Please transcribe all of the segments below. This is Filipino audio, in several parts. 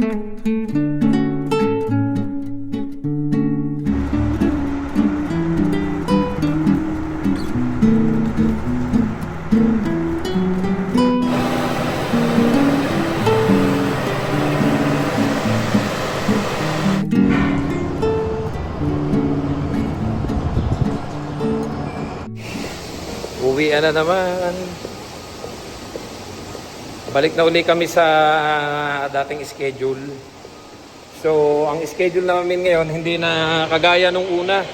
Uwian na naman. Balik na uli kami sa dating schedule. So, ang schedule namin ngayon hindi na kagaya nung una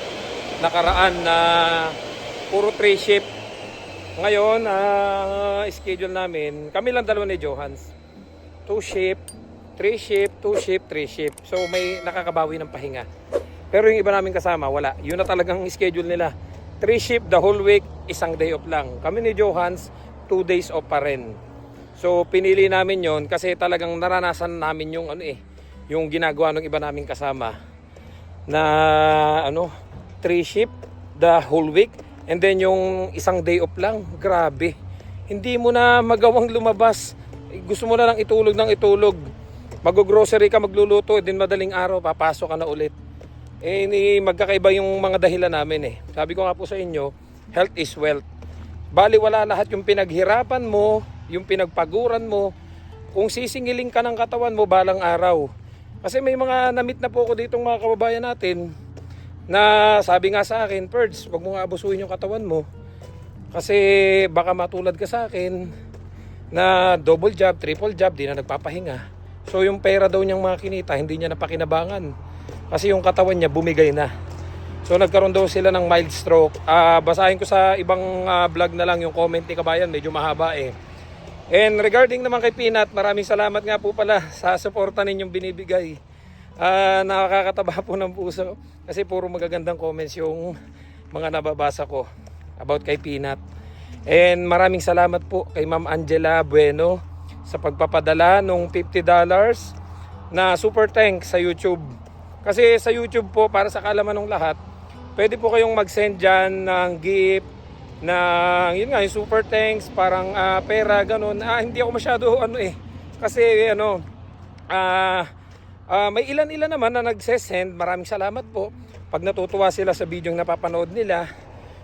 nakaraan na puro 3 shift. Ngayon, schedule namin, kami lang dalawa ni Johans. 2 shift, 3 shift, 2 shift, 3 shift. So, may nakakabawi ng pahinga. Pero yung iba namin kasama, wala. Yun na talagang schedule nila. 3 shift the whole week, isang day off lang. Kami ni Johans, 2 days off pa rin. So pinili namin yon kasi talagang naranasan namin yung yung ginagawa ng iba naming kasama na 3 shift the whole week and then yung isang day off lang. Grabe. Hindi mo na magawang lumabas. Gusto mo na lang itulog ng itulog. Mag-grocery ka, magluluto, din madaling araw papasok ka na ulit. Magkakaiba yung mga dahilan namin . Sabi ko nga po sa inyo, health is wealth. Bali wala lahat yung pinaghirapan mo, yung pinagpaguran mo, kung sisingilin ka ng katawan mo balang araw. Kasi may mga namit na po ko ditong mga kababayan natin na sabi nga sa akin, Perds, wag mo nga abusuhin yung katawan mo. Kasi baka matulad ka sa akin na double job, triple job, di na nagpapahinga. So yung pera daw niyang mga kinita, hindi niya napakinabangan. Kasi yung katawan niya bumigay na. So nagkaroon daw sila ng mild stroke. Basahin ko sa ibang vlog na lang yung comment ni kabayan, medyo mahaba . And regarding naman kay Peanut, maraming salamat nga po pala sa suporta ninyong binibigay. Nakakataba po ng puso kasi puro magagandang comments yung mga nababasa ko about kay Peanut. And maraming salamat po kay Ma'am Angela Bueno sa pagpapadala ng $50 na super thanks sa YouTube. Kasi sa YouTube po, para sa kaalaman ng lahat, pwede po kayong mag-send dyan ng gift, yun nga, yung super thanks, parang pera, ganun. Hindi ako masyado, kasi, may ilan-ilan naman na nag-send. Maraming salamat po pag natutuwa sila sa video yung napapanood nila.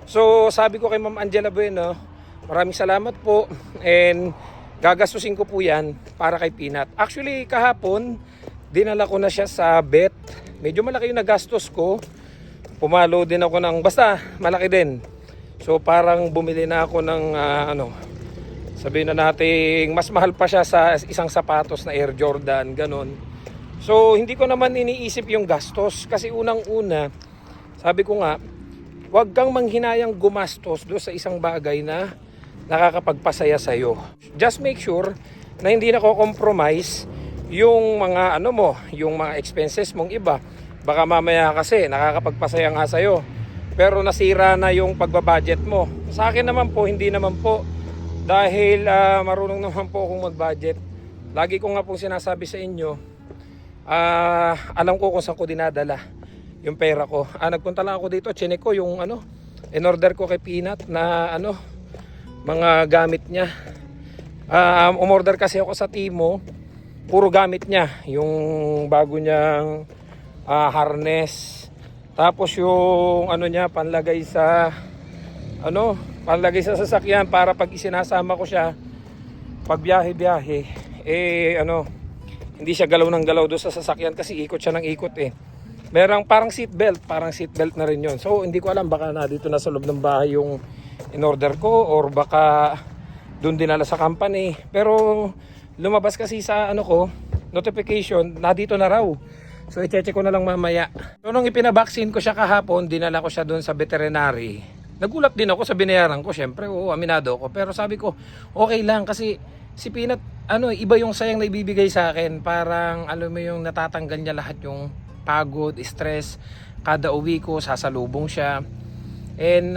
So, sabi ko kay Ma'am Angela Bueno, maraming salamat po, and gagastusin ko po yan para kay Peanut. Actually, kahapon, dinala ko na siya sa vet. Medyo malaki yung nagastos ko. Pumalo din ako ng, basta malaki din. So parang bumili na ako ng sabihin na natin mas mahal pa siya sa isang sapatos na Air Jordan, ganon. So hindi ko naman iniisip yung gastos kasi unang-una, sabi ko nga, huwag kang manghinayang gumastos do sa isang bagay na nakakapagpasaya sa'yo. Just make sure na hindi nako-compromise yung mga yung mga expenses mong iba. Baka mamaya kasi nakakapagpasaya nga sa'yo pero nasira na yung pagbabudget mo. Sa akin naman po, hindi naman po, dahil marunong naman po akong mag-budget. Lagi ko nga pong sinasabi sa inyo, alam ko kung saan ko dinadala yung pera ko. Nagpunta lang ako dito, chinek ko yung in-order ko kay Peanut na mga gamit niya. Umorder kasi ako sa Timo, puro gamit niya, yung bago niyang harness, tapos yung niya, panlagay sa sasakyan para pag isinasama ko siya pag biyahe hindi siya galaw ng galaw doon sa sasakyan kasi ikot siya ng ikot . Merong parang seatbelt na rin yun. So hindi ko alam, baka na dito na sa loob ng bahay yung in-order ko or baka doon dinala sa company. Pero lumabas kasi sa notification na dito na raw. So i-check ko na lang mamaya. So nung ipinabaksin ko siya kahapon, dinala ko siya doon sa veterinary. Nagulat din ako sa binayaran ko, syempre, aminado ko. Pero sabi ko, okay lang kasi si Peanut, iba yung sayang na ibibigay sa akin. Parang mo yung natatanggal niya lahat yung pagod, stress. Kada uwi ko, sasalubong siya. And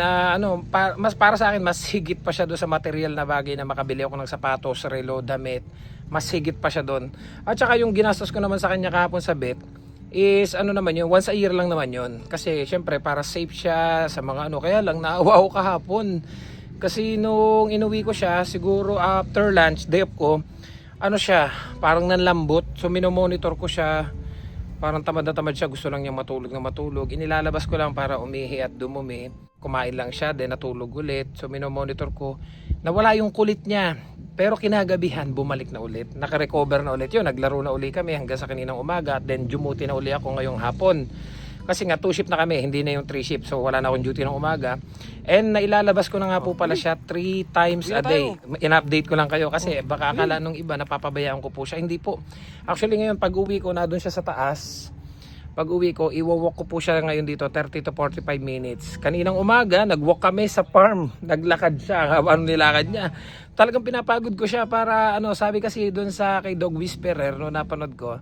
mas para sa akin, mas higit pa siya doon sa material na bagay na makabili ako ng sapatos, relo, damit. Mas higit pa siya doon. At saka yung ginastos ko naman sa kanya kahapon sa vet is naman yun, once a year lang naman yun. Kasi syempre para safe siya sa mga kaya lang naawa ako kahapon. Kasi nung inuwi ko siya, siguro after lunch, day off ko, ano siya, parang nanlambot. So minomonitor ko siya. Parang tamad na tamad siya, gusto lang niya matulog na matulog. Inilalabas ko lang para umihi at dumumi. Kumain lang siya, then natulog ulit. So minomonitor ko, nawala yung kulit niya. Pero kinagabihan, bumalik na ulit. Naka-recover na ulit yun. Naglaro na uli kami hanggang sa kaninang umaga. At then dumuti na uli ako ngayong hapon. Kasi nga 2 shift na kami, hindi na yung 3 shift. So wala na akong duty ng umaga. And nailalabas ko na nga po pala siya 3 times a day. In-update ko lang kayo kasi baka akala nung iba napapabayaan ko po siya. Hindi po. Actually ngayon pag uwi ko na doon siya sa taas. Pag uwi ko, iwawalk ko po siya ngayon dito 30 to 45 minutes. Kaninang umaga, nagwalk kami sa farm. Naglakad siya. Ano nilakad niya? Talagang pinapagod ko siya para sabi kasi doon sa kay Dog Whisperer no napanood ko.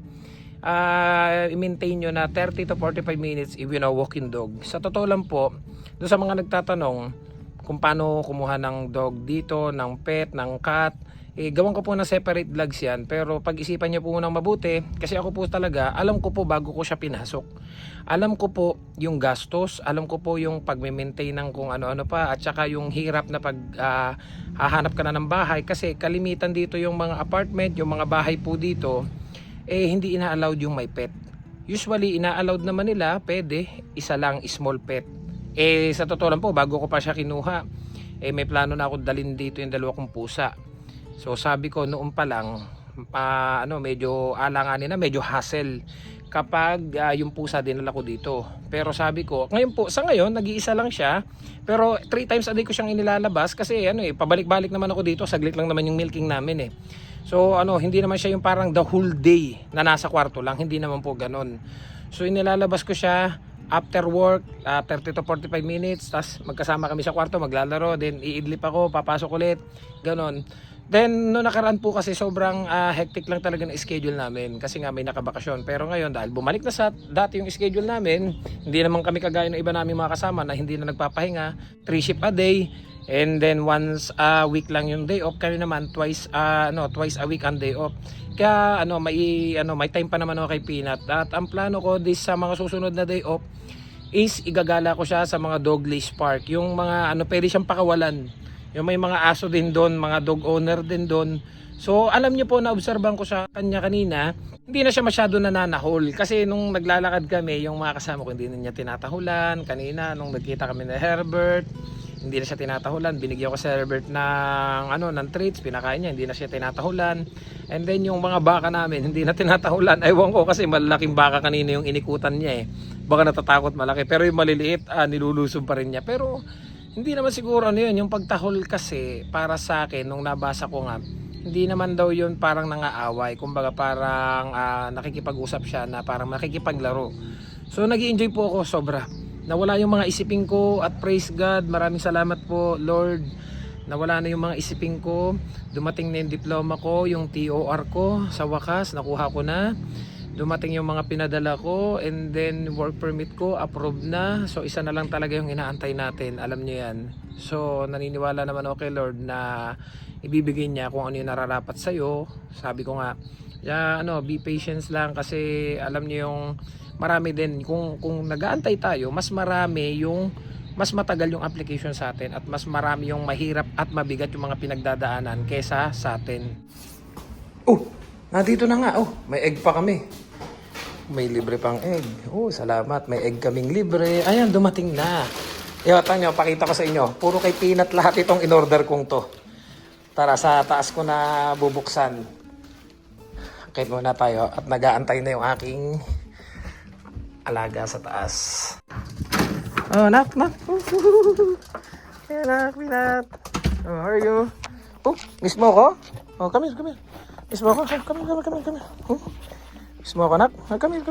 I-maintain nyo na 30 to 45 minutes if you know walking dog. Sa totoo lang po, doon sa mga nagtatanong kung paano kumuha ng dog dito, ng pet, ng cat, gawan ko po na separate vlogs yan. Pero pag-isipan nyo po munang mabuti, kasi ako po talaga, alam ko po bago ko siya pinasok. Alam ko po yung gastos, alam ko po yung pag-maintain ng kung ano-ano pa, at saka yung hirap na pag hahanap ka na ng bahay. Kasi kalimitan dito yung mga apartment, yung mga bahay po dito, hindi ina-allowed yung may pet. Usually ina-allowed naman nila, pwede, isa lang small pet. Sa totoo lang po, bago ko pa siya kinuha, may plano na ako dalhin dito yung 2 kong pusa. So sabi ko noon pa lang, medyo alanganin na, medyo hassle kapag yung pusa dinala ko dito. Pero sabi ko, ngayon po, sa ngayon, nag-iisa lang siya. Pero 3 times a day ko siyang inilalabas kasi pabalik-balik naman ako dito, saglit lang naman yung milking namin So hindi naman siya yung parang the whole day na nasa kwarto lang, hindi naman po ganon. So inilalabas ko siya after work, 30 to 45 minutes, tas magkasama kami sa kwarto, maglalaro, then iidlip ako, papasok ulit, ganon. Then no nakaraan po kasi sobrang hectic lang talaga ng schedule namin kasi nga may nakabakasyon. Pero ngayon dahil bumalik na sa dati yung schedule namin, hindi naman kami kagaya ng iba namin mga kasama na hindi na nagpapahinga, 3 shift a day. And then once a week lang yung day off, kami naman twice a week ang day off. Kaya may time pa naman ako kay Peanut. At ang plano ko sa mga susunod na day off is igagala ko siya sa mga dog leash park. Yung mga pwede siyang pakawalan. Yung may mga aso din doon, mga dog owner din doon. So alam niyo po, na-obserban ko sa kanya kanina, hindi na siya masyado nananahol. Kasi nung naglalakad kami, yung mga kasama ko hindi na niya tinatahulan. Kanina nung nagkita kami na Herbert, hindi na siya tinatahulan. Binigyan ko si Herbert ng treats, pinakain niya, hindi na siya tinatahulan. And then yung mga baka namin, hindi na tinatahulan. Ewan ko kasi malaking baka kanina yung inikutan niya Baka natatakot malaki. Pero yung maliliit, nilulusob pa rin niya. Pero hindi naman siguro yun. Yung pagtahol kasi, para sa akin, nung nabasa ko nga, hindi naman daw yun parang nangaaway. Kumbaga parang nakikipag-usap siya na parang nakikipaglaro. So nag-i-enjoy po ako sobra. Nawala yung mga isipin ko at praise God, maraming salamat po Lord. Nawala na yung mga isipin ko. Dumating na yung diploma ko, yung TOR ko, sa wakas nakuha ko na. Dumating yung mga pinadala ko, and then work permit ko approved na. So isa na lang talaga yung inaantay natin, alam niyo yan. So naniniwala naman ako kay Lord na ibibigay niya kung ano yung nararapat sa'yo. Sabi ko nga, be patient lang kasi alam niyo yung marami din, kung nag-aantay tayo, mas marami yung mas matagal yung application sa atin at mas marami yung mahirap at mabigat yung mga pinagdadaanan kesa sa atin. Nandito na nga. May egg pa kami. May libre pang egg. Salamat. May egg kaming libre. Ayan, dumating na. Iyota nyo, pakita ko sa inyo. Puro kay Peanut lahat itong in-order kong to. Tara, sa taas ko na bubuksan. Okay muna tayo at nag-aantay na yung aking alaga sa taas. Nak. Hey, nak, Peanut. How are you? Miss mo ko? Come here. Miss mo ko? Come here. Miss mo ko, nak? Come here.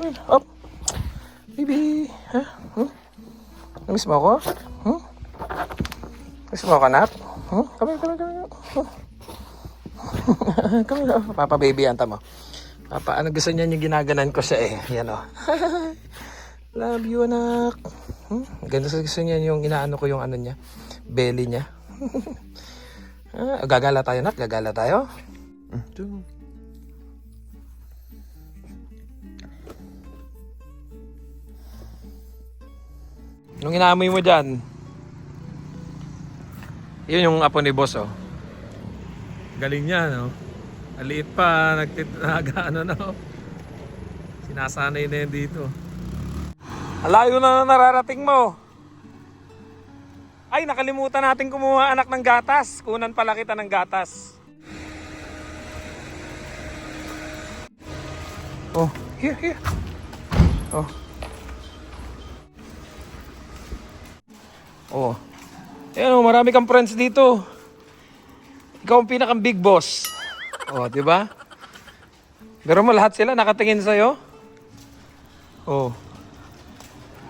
Baby. Miss mo ko? Miss mo ko, nak? Come here. Come here. Papa baby, anta mo. Papa, gusto niya yung ginaganan ko siya Yan Love you, anak. Ganda sa gusto niya yung inaano ko yung niya, belly niya. Gagala tayo, nak. Gagala tayo. Nung inaamoy mo dyan, yun yung apo ni boss Galing niya, no? Maliit pa, ano na. Sinasanay na yan dito. Alayo na nararating mo. Ay, nakalimutan natin kumuha anak ng gatas. Kunan pala kita ng gatas. Oh, here. Oh. Oh. Ayan, marami kang friends dito. Ikaw ang pinakang big boss. Oh, di ba? Pero mo lahat sila nakatingin sa'yo. Oh.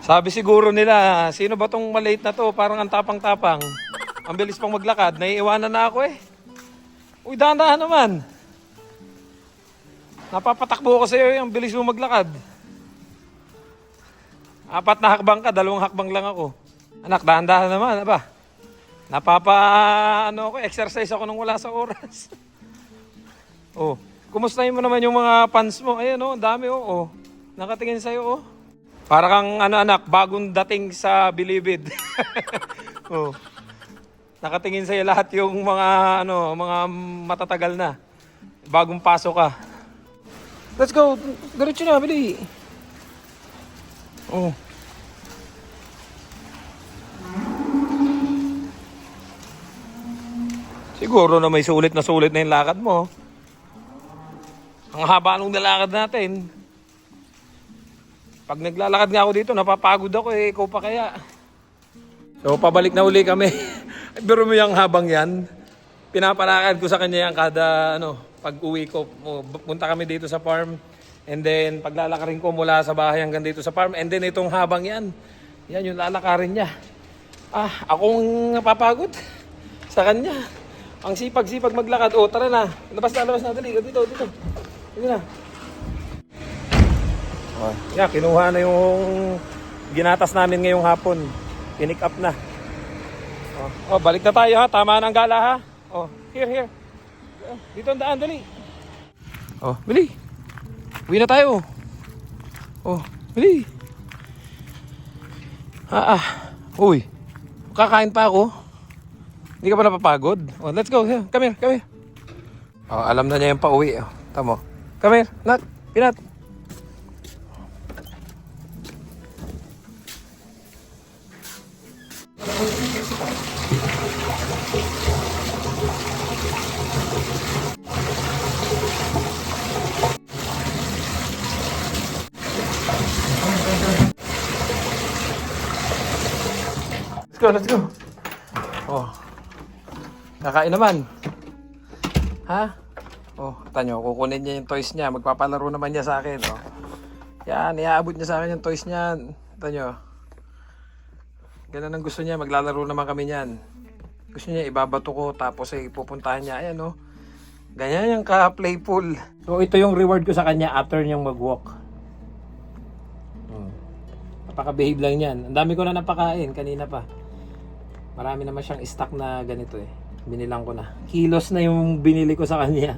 Sabi siguro nila, sino ba tong maliit na to? Parang ang tapang-tapang. Ang bilis pang maglakad. Naiiwanan na ako eh. Uy, dahan-dahan naman. Napapatakbo ko sa'yo, ang bilis mo maglakad. 4 na hakbang ka, 2 hakbang lang ako. Anak, dahan-dahan naman, ba? Exercise ako nung wala sa oras. Oh, kumustahin mo naman yung mga fans mo? Ayan oh, ang dami oh. Nakatingin sa'yo oh. Para kang anak, bagong dating sa Bilibid. Oh. Nakatingin sa'yo lahat yung mga matatagal na. Bagong pasok ka. Let's go. Diretso na, bili. Oh. Siguro na may sulit na yung lakad mo. Ang haba nung nalakad natin. Pag naglalakad nga ako dito, napapagod ako eh. Ikaw pa kaya. So, pabalik na uli kami. Pero mo yung habang yan, pinapalakad ko sa kanya yan kada pag uwi ko. Punta kami dito sa farm. And then, paglalakarin ko mula sa bahay hanggang dito sa farm. And then, itong habang yan. Yan yung lalakarin niya. Akong napapagod sa kanya. Ang sipag-sipag maglakad. Oh, tara na. Labas na. Dali. Dito. Dito na. Oh, yeah, kinuha na yung ginatas namin ngayong hapon. Pinick up na. Oh, balik na tayo ha. Tama na ang gala ha. Oh, here. Dito ang daan, dali. Oh, bili. Uwi na tayo. Oh, bili. Uy. Kakain pa ako. Hindi ka pa napapagod? Oh, let's go. Come here. Oh, alam na niya yung pauwi. Oh, tamo. Come here, Nat. Pinat. Let's go. Oh. Kakain naman. Ha? Oh, tanyo, kukunin niya yung toys niya. Magpapalaro naman niya sa akin, oh. Yan, iaabot niya sa akin yung toys niya. Tanyo. Ganun ang gusto niya, maglalaro naman kami niyan. Gusto niya ibabato ko tapos pupuntahan niya. Ayan, oh. Ganyan yung ka-playful. So, ito yung reward ko sa kanya after niyang mag-walk. Napaka-behave lang yan. Ang dami ko na napakain kanina pa. Marami naman siyang stock na ganito eh. Binilang ko na. Kilos na yung binili ko sa kanya.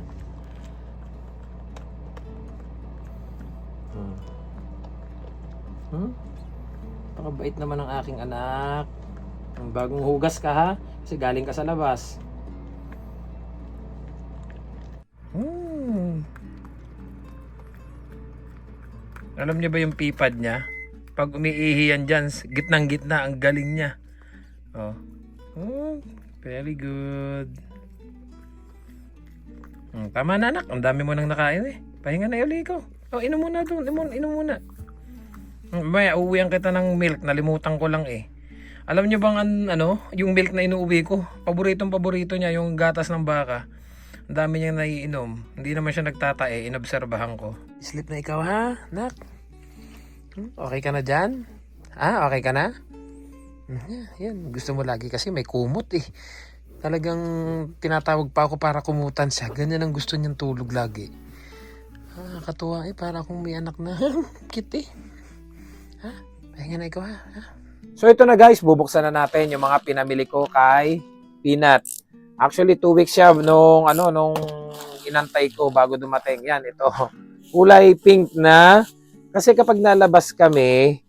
Napakabait naman ng aking anak. Bagong hugas ka ha. Kasi galing ka sa labas. Alam niyo ba yung pipad niya? Pag umiihi yan dyan, gitnang-gitna, ang galing niya. Oh. Very good. Tama na anak, ang dami mo nang nakain eh. Pahinga na uli ko. Oh, inom muna doon, inom muna. May uuwihan kita ng milk, nalimutan ko lang eh. Alam niyo bang yung milk na inuuwi ko? Paborito niya yung gatas ng baka. Ang dami niyang naiinom. Hindi naman siya nagtatae, inobserbahan ko. Sleep na ikaw ha, nak? Okay ka na dyan? Okay ka na? Yan, gusto mo lagi kasi may kumot eh. Talagang tinatawag pa ako para kumutan siya. Ganyan ang gusto niyang tulog lagi. Katuwa eh, para akong may anak na cute eh. Pahinga na ikaw ha? So ito na guys, bubuksan na natin yung mga pinamili ko kay Peanut. Actually 2 weeks siya nung inantay ko bago dumating. Yan, ito. Kulay pink na. Kasi kapag nalabas kami,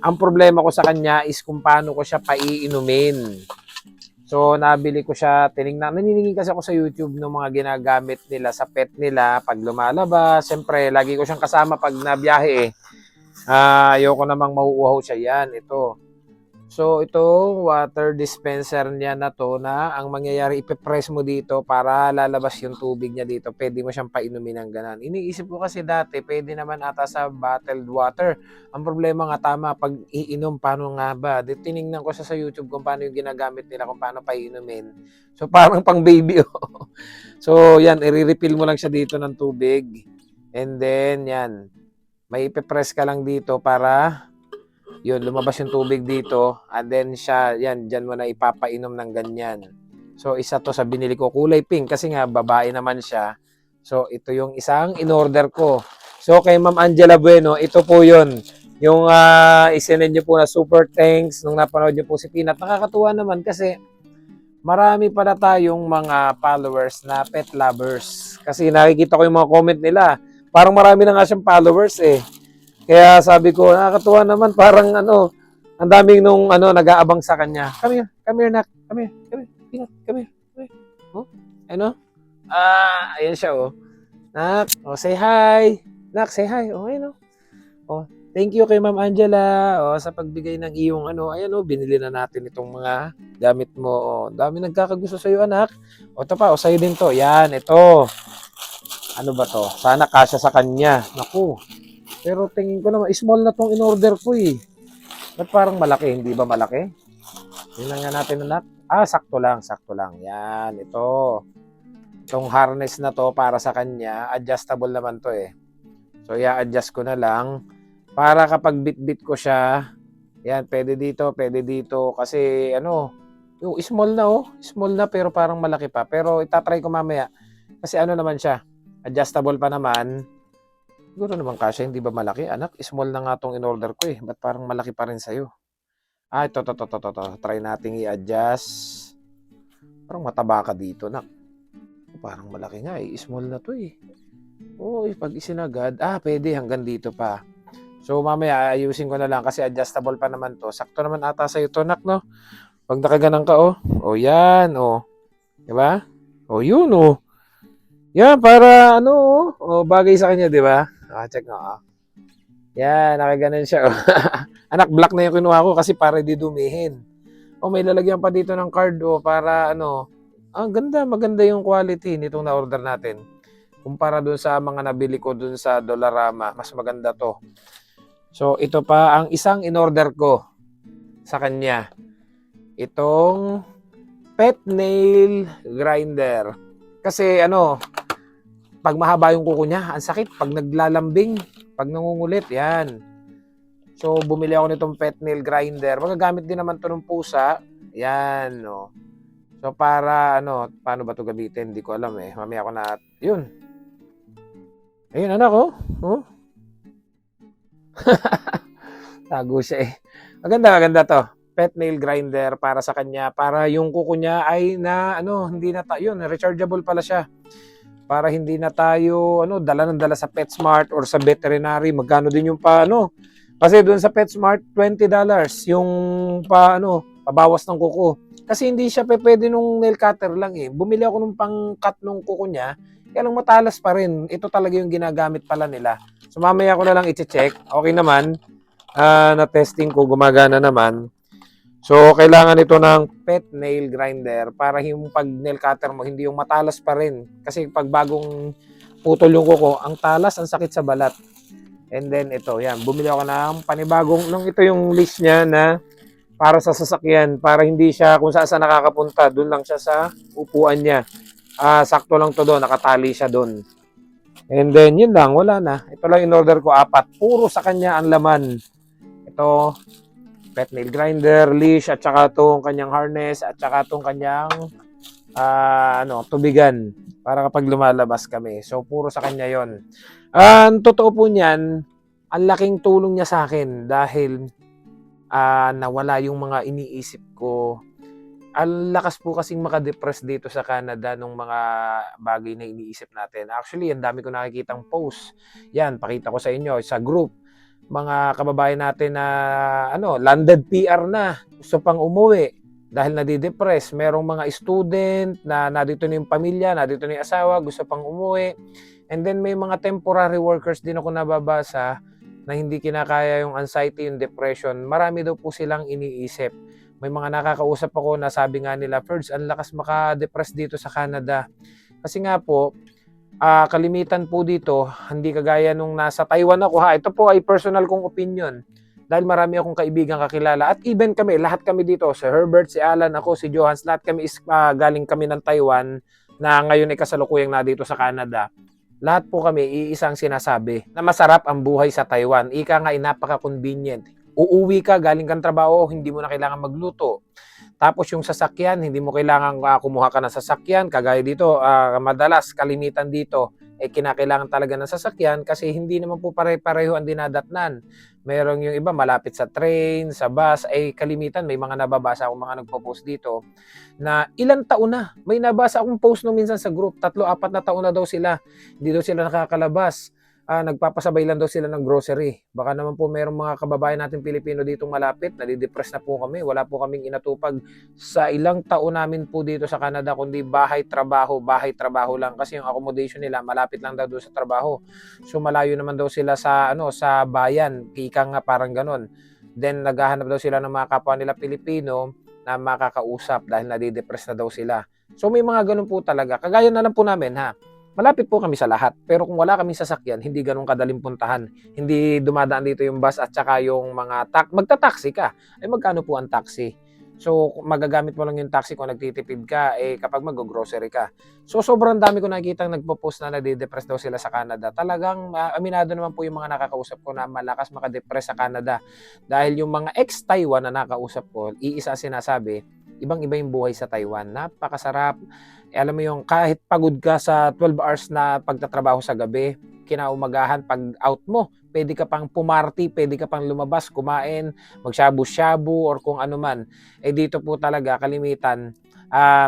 ang problema ko sa kanya is kung paano ko siya paiinumin. So, nabili ko siya, naniningin kasi ako sa YouTube ng mga ginagamit nila sa pet nila pag lumalabas. Siyempre, lagi ko siyang kasama pag nabiyahe eh. Ayoko namang mauuhaw siya. Yan, ito. So, ito, water dispenser niya na to na ang mangyayari, ipipress mo dito para lalabas yung tubig niya dito. Pwede mo siyang painumin ng ganan. Iniisip ko kasi dati, pwede naman ata sa bottled water. Ang problema nga tama, pag iinom, paano nga ba? Tinignan ko sa YouTube kung paano yung ginagamit nila, kung paano painumin. So, parang pang baby. Oh. So, yan, i-refill mo lang siya dito ng tubig. And then, yan, may ipipress ka lang dito para yun, lumabas yung tubig dito, and then siya, yan, dyan mo na ipapainom ng ganyan. So, isa to sa binili ko, kulay pink, kasi nga, babae naman siya. So, ito yung isang in-order ko. So, kay Ma'am Angela Bueno, ito po yun. Yung isinend nyo po na super thanks nung napanood nyo po si Peanut. Nakakatuwa naman kasi marami pala tayong mga followers na pet lovers. Kasi nakikita ko yung mga comment nila. Parang marami na nga siyang followers eh. Kaya sabi ko, nakakatuwa naman, parang ang daming nung nag-aabang sa kanya. Come here, nak. Come here, Peanut, come here. Oh, ayan siya, oh. Nak, oh, say hi. Nak, say hi. Oh, ayun, oh. Oh, thank you kay Ma'am Angela, sa pagbigay ng iyong ayan, binili na natin itong mga gamit mo. Dami nagkakagusto sa iyo, anak. Ito pa, sa'yo din to. Yan, ito. Ano ba to? Sana kasya sa kanya. Naku. Pero tingin ko naman, small na tong in-order ko eh. Ba't parang malaki? Hindi ba malaki? Tingnan nga natin, anak. Sakto lang, sakto lang. Yan, ito. Itong harness na to para sa kanya, adjustable naman to eh. So, i-adjust ko na lang. Para kapag bit-bit ko siya, yan, pwede dito. Kasi, yung small na small na pero parang malaki pa. Pero itatry ko mamaya. Kasi naman siya, adjustable pa naman. Siguro naman kasya, hindi ba malaki? Anak, small na nga itong in-order ko eh. Ba't parang malaki pa rin sa'yo? Ito. Try nating i-adjust. Parang mataba ka dito, nak. Parang malaki nga eh. Small na to eh. Pag isinagad, pwede hanggang dito pa. So, mamaya ayusin ko na lang kasi adjustable pa naman to. Sakto naman ata sa'yo to, nak, no? Pag nakaganan ka, yan, Diba? Yun, Yan, para, bagay sa kanya, di ba? Check nga, Yan, nakaganan siya, Anak, black na yung kinuha ko kasi para di dumihin. May lalagyan pa dito ng card, para, maganda yung quality nitong na-order natin. Kumpara dun sa mga nabili ko dun sa Dollarama, mas maganda to. So, ito pa ang isang in-order ko sa kanya. Itong pet nail grinder. Kasi, pag mahaba yung kuko niya, ang sakit. Pag naglalambing, pag nangungulit, yan. So, bumili ako nitong pet nail grinder. Magagamit din naman to ng pusa. Yan, So, para, paano ba to gamitin? Hindi ko alam eh. Mamaya ko na, yun. Ayun, anak, Tago siya eh. Maganda to. Pet nail grinder para sa kanya. Para yung kuko niya ay hindi na yun, rechargeable pala siya. Para hindi na tayo dala ng dala sa PetSmart or sa veterinary. Magkano din yung kasi doon sa PetSmart $20 yung pabawas ng kuko. Kasi hindi siya pwede nung nail cutter lang eh. Bumili ako nung pang-cut nung kuko niya. Kaya lang matalas pa rin. Ito talaga yung ginagamit pala nila. So mamaya ko na lang i-check. Okay naman. Na-testing ko, gumagana naman. So, kailangan ito ng pet nail grinder para yung pag nail cutter mo, hindi yung matalas pa rin. Kasi pag bagong putol yung kuko, ang talas, ang sakit sa balat. And then ito, yan. Bumili ako ng panibagong, ito yung list niya na para sa sasakyan. Para hindi siya kung saan nakakapunta. Doon lang siya sa upuan niya. Sakto lang to doon, nakatali siya doon. And then, yun lang, wala na. Ito lang in-order ko, 4. Puro sa kanya ang laman. Ito, pet nail grinder, leash, at saka itong kanyang harness, at saka itong kanyang tubigan para kapag lumalabas kami. So, puro sa kanya yon. Ang totoo po niyan, ang laking tulong niya sa akin dahil nawala yung mga iniisip ko. Ang lakas po kasing makadepress dito sa Canada nung mga bagay na iniisip natin. Actually, ang dami ko nakikitang post. Yan, pakita ko sa inyo sa group. Mga kababayan natin na landed PR na, gusto pang umuwi. dahil nadidepress. Merong mga student na nandito na yung pamilya, nandito na yung asawa, gusto pang umuwi. And then may mga temporary workers din ako nababasa na hindi kinakaya yung anxiety, yung depression. Marami daw po silang iniisip. May mga nakakausap ako na sabi nga nila, Ferds, ang lakas maka-depress dito sa Canada. Kasi nga po, kalimitan po dito, hindi kagaya nung nasa Taiwan ako ha. Ito po ay personal kong opinion. Dahil marami akong kaibigan kakilala. At even kami, lahat kami dito, si Herbert, si Alan, ako, si Johans, lahat kami galing kami ng Taiwan na ngayon ay kasalukuyang na dito sa Canada. Lahat po kami, iisang sinasabi na masarap ang buhay sa Taiwan. Ika nga ay napaka-convenient. Uuwi ka, galing kang trabaho, hindi mo na kailangan magluto. Tapos yung sasakyan, hindi mo kailangan kumuha ka ng sasakyan. Kagaya dito, madalas, kalimitan dito, kinakailangan talaga ng sasakyan kasi hindi naman po pare-pareho ang dinadatnan. Merong yung iba malapit sa train, sa bus, kalimitan. May mga nababasa akong mga nagpo-post dito na ilang taon na. May nabasa akong post nung minsan sa group, 3-4 na taon na daw sila. Hindi daw sila nakakalabas. Nagpapasabay lang daw sila ng grocery. Baka naman po mayroong mga kababayan natin Pilipino dito malapit, nadidepress na po kami. Wala po kaming inatupag sa ilang taon namin po dito sa Canada, kundi bahay, trabaho lang. Kasi yung accommodation nila, malapit lang daw doon sa trabaho. So malayo naman daw sila sa, sa bayan. Ika nga parang ganon. Then naghahanap daw sila ng mga kapwa nila Pilipino na makakausap dahil nadidepress na daw sila. So may mga ganun po talaga. Kagaya na lang po namin ha. Malapit po kami sa lahat. Pero kung wala kaming sasakyan, hindi ganun kadaling puntahan. Hindi dumadaan dito yung bus at saka yung mga magta-taxi ka. Magkano po ang taxi? So, magagamit mo lang yung taxi kung nagtitipid ka, kapag mag-grocery ka. So, sobrang dami ko nakikita nagpo-post na nade-depress daw sila sa Canada. Talagang aminado naman po yung mga nakakausap ko na malakas makadepress sa Canada. Dahil yung mga ex-Taiwan na nakausap ko, iisa sinasabi, ibang-iba yung buhay sa Taiwan. Napakasarap. Alam mo yung kahit pagod ka sa 12 hours na pagtatrabaho sa gabi, kinaumagahan pag out mo, pwede ka pang pumarty, pwede ka pang lumabas, kumain, magshabu-shabu or kung ano man. Dito po talaga kalimitan,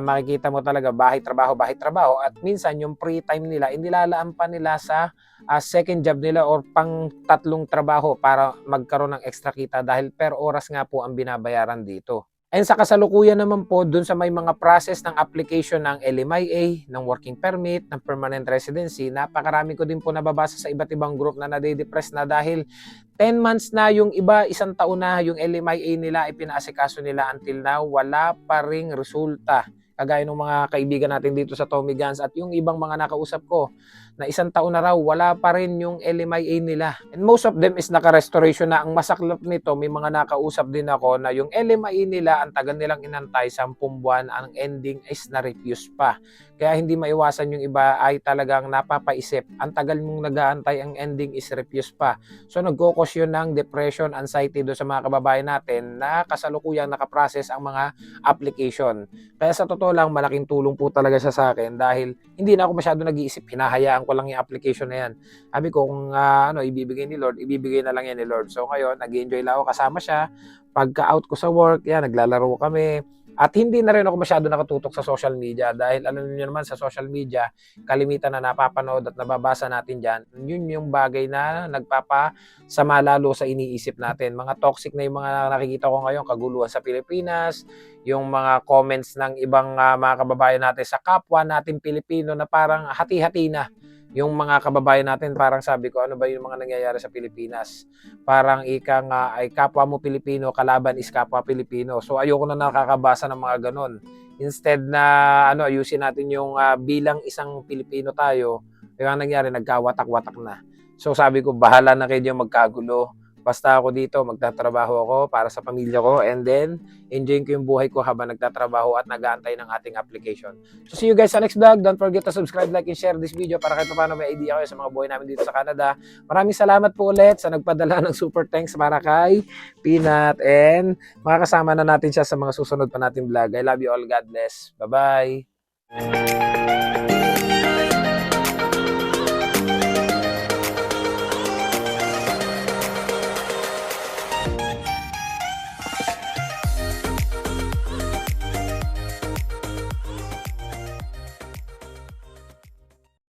makikita mo talaga bahay trabaho at minsan yung free time nila inilalaan pa nila sa second job nila or pang tatlong trabaho para magkaroon ng extra kita dahil per oras nga po ang binabayaran dito. And sa kasalukuyan naman po, dun sa may mga process ng application ng LMIA, ng working permit, ng permanent residency, napakarami ko din po nababasa sa iba't ibang group na nade-depress na dahil 10 months na yung iba, 1 taon na yung LMIA nila, ipinaasikaso nila until now, wala pa ring resulta. Kagaya ng mga kaibigan natin dito sa Tommy Guns at yung ibang mga nakausap ko na 1 taon na raw, wala pa rin yung LMIA nila. And most of them is naka-restoration na. Ang masaklap nito, may mga nakausap din ako na yung LMIA nila, ang tagal nilang inantay, 10 buwan, ang ending is na-refuse pa. Kaya hindi maiwasan yung iba ay talagang napapaisip. Ang tagal mong nag-aantay, ang ending is refuse pa. So nagkokos yun ng depression, anxiety do sa mga kababayan natin na kasalukuyang nakaprocess ang mga application. Kaya sa totoo lang, malaking tulong po talaga siya sa akin dahil hindi na ako masyado nag-iisip. Hinahayaan ko lang yung application na yan. Sabi ko kung ibibigay ni Lord, ibibigay na lang yan ni Lord. So ngayon, nag-enjoy lang ako kasama siya. Pagka-out ko sa work, yan, naglalaro kami. At hindi na rin ako masyado nakatutok sa social media dahil alam niyo naman sa social media, kalimitan na napapanood at nababasa natin dyan, yun yung bagay na nagpapasama lalo sa iniisip natin. Mga toxic na yung mga nakikita ko ngayon, kaguluhan sa Pilipinas, yung mga comments ng ibang mga kababayan natin sa kapwa natin Pilipino na parang hati-hati na. Yung mga kababayan natin, parang sabi ko, ano ba yung mga nangyayari sa Pilipinas? Parang ika nga, ay kapwa mo Pilipino, kalaban is kapwa Pilipino. So ayoko na nakakabasa ng mga ganon. Instead na ayusin natin yung bilang isang Pilipino tayo, yung nangyari, nagkawatak-watak na. So sabi ko, bahala na kayo magkagulo. Basta ako dito, magtatrabaho ako para sa pamilya ko and then enjoying ko yung buhay ko habang nagtatrabaho at nag-aantay ng ating application. So see you guys sa next vlog. Don't forget to subscribe, like, and share this video para kahit paano may idea kayo sa mga buhay namin dito sa Canada. Maraming salamat po ulit sa nagpadala ng super thanks para kay Peanut and makakasama na natin siya sa mga susunod pa nating vlog. I love you all. God bless. Bye-bye.